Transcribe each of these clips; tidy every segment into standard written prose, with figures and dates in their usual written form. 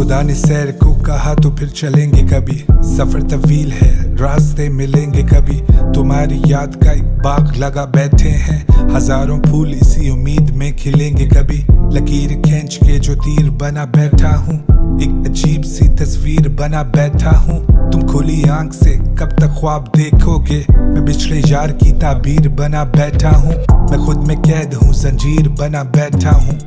खुदा ने सैर को कहा तो फिर चलेंगे कभी। सफर तवील है, रास्ते मिलेंगे कभी। तुम्हारी याद का एक बाग लगा बैठे हैं, हजारों फूल इसी उम्मीद में खिलेंगे कभी। लकीर खींच के जो तीर बना बैठा हूँ, एक अजीब सी तस्वीर बना बैठा हूँ। तुम खुली आंख से कब तक ख्वाब देखोगे, मैं पिछले यार की ताबीर बना बैठा हूँ। मैं खुद में कैद हूँ, जंजीर बना बैठा हूँ।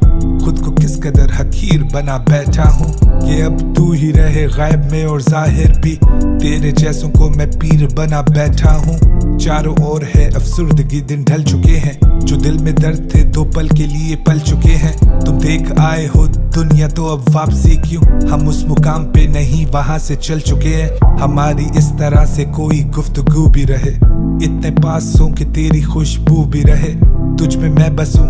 खुद को किस कदर हकीर बना बैठा हूँ कि अब तू ही रहे गैब में और जाहिर भी। तेरे जैसों को मैं पीर बना बैठा हूँ। चारों ओर है अफसुर्दगी, दिन ढल चुके हैं। जो दिल में दर्द थे दो पल के लिए पल चुके हैं। तुम देख आए हो दुनिया तो अब वापसी क्यों, हम उस मुकाम पे नहीं वहां से चल चुके हैं। हमारी इस तरह से कोई गुफ्तगू भी रहे, इतने पास हो कि तेरी खुशबू भी रहे। तुझ में मैं बसूं,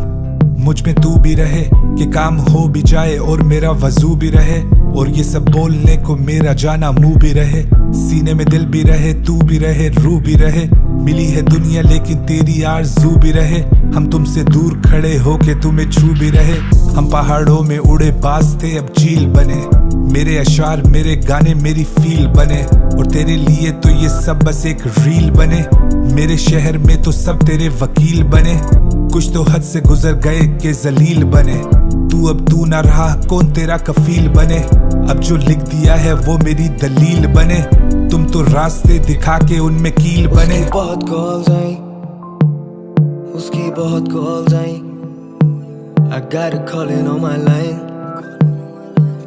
मुझ में तू भी रहे, कि काम हो भी जाए और मेरा वजू भी रहे। और ये सब बोलने को मेरा जाना मुंह भी रहे। सीने में दिल भी रहे, तू भी रहे, रूह भी रहे। मिली है दुनिया लेकिन तेरी आरज़ू भी रहे। हम तुमसे दूर खड़े हो के तुम्हें छू भी रहे। हम पहाड़ों में उड़े बाज थे अब चील बने। मेरे अशार मेरे गाने मेरी फील बने, और तेरे लिए तो ये सब बस एक रील बने। मेरे शहर में तो सब तेरे वकील बने। कुछ तो हद से गुजर गए के जलील बने। तू अब तू ना रहा, कौन तेरा कफील बने। अब जो लिख दिया है वो मेरी दलील बने। तुम तो रास्ते दिखा के उनमें कील बने। उसकी बहुत कॉल्स आई, उसकी बहुत calls I. I got a calling on my line.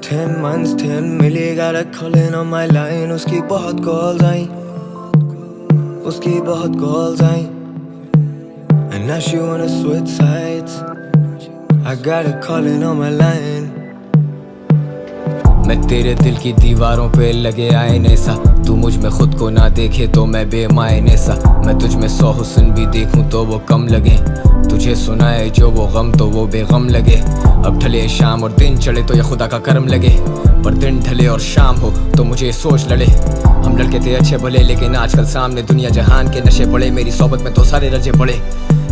10 months 10 milli got a calling on my line. उसकी बहुत कॉल्स आई, उसकी बहुत calls I. And now she wanna switch sides. I got a calling on my line. मैं तेरे दिल की दीवारों पे लगे आईने सा, तू मुझ में खुद को ना देखे तो मैं बेमायने सा। मैं तुझ में 100 हुस्न भी देखूं तो वो कम लगे। तुझे सुनाए जो वो गम तो वो बेगम लगे। अब ढले शाम और दिन चढ़े तो ये खुदा का करम लगे। पर दिन ढले और शाम हो तो मुझे सोच लड़े। हम लड़के थे अच्छे भले, लेकिन आजकल सामने दुनिया जहान के नशे पड़े। मेरी सोबत में तो सारे रजे पड़े।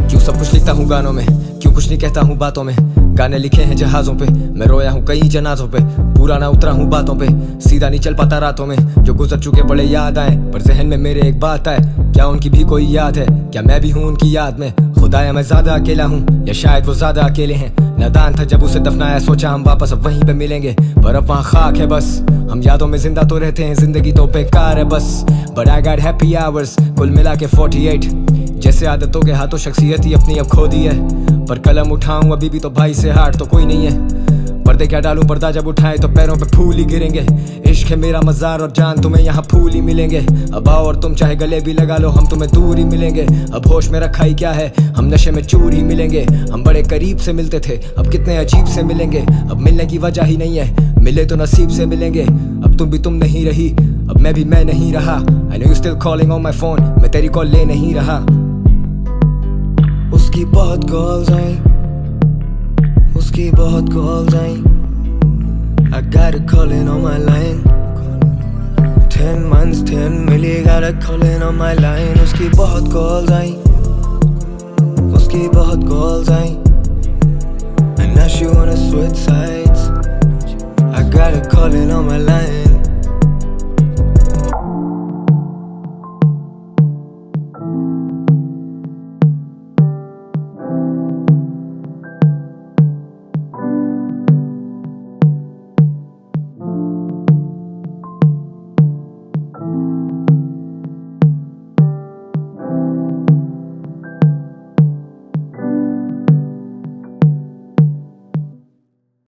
क्यों सब कुछ लिखता हूँ गानों में, क्यों कुछ नहीं कहता हूँ बातों में। गाने लिखे हैं जहाजों पे, मैं रोया हूँ कई जनाजों पे। पूरा ना उतरा हूँ बातों पे, सीधा नहीं चल पाता रातों में। जो गुजर चुके बड़े याद आए, पर जहन में मेरे एक बात आए। क्या उनकी भी कोई याद है, क्या मैं भी हूँ उनकी याद में। खुदाया मैं ज्यादा अकेला हूँ या शायद वो ज्यादा अकेले हैं। नादान था जब उसे दफनाया, सोचा हम वापस अब वहीं पे मिलेंगे, पर अब वहाँ खाक है बस। हम यादों में जिंदा तो रहते हैं, जिंदगी तो बेकार है बस। But I got happy hours, कुल मिला के 48। जैसे आदतों के हाथों शख्सियत ही अपनी अब खो दी है। पर कलम उठाऊं अभी भी तो भाई से हार तो कोई नहीं है। पर्दे क्या डालूं, पर्दा जब उठाए तो पैरों पे फूल ही गिरेंगे। इश्क है मेरा मज़ार और जान तुम्हें यहाँ फूल ही मिलेंगे। अब आओ और तुम चाहे गले भी लगा लो, हम तुम्हें दूर ही मिलेंगे। अब होश में रखा ही क्या है, हम नशे में चूर ही मिलेंगे। हम बड़े करीब से मिलते थे, अब कितने अजीब से मिलेंगे। अब मिलने की वजह ही नहीं है, मिले तो नसीब से मिलेंगे। अब तुम भी तुम नहीं रही, अब मैं भी मैं नहीं रहा। I know you still calling on my phone, मैं तेरी कॉल ले नहीं रहा। उसकी बहुत कॉल्स आई, उसकी बहुत calls I. I got a calling on my line. 10 months 10 milli got a calling on my line. उसकी बहुत कॉल्स आई, उसकी बहुत calls I. And now she wanna switch sides. I got a calling on my line.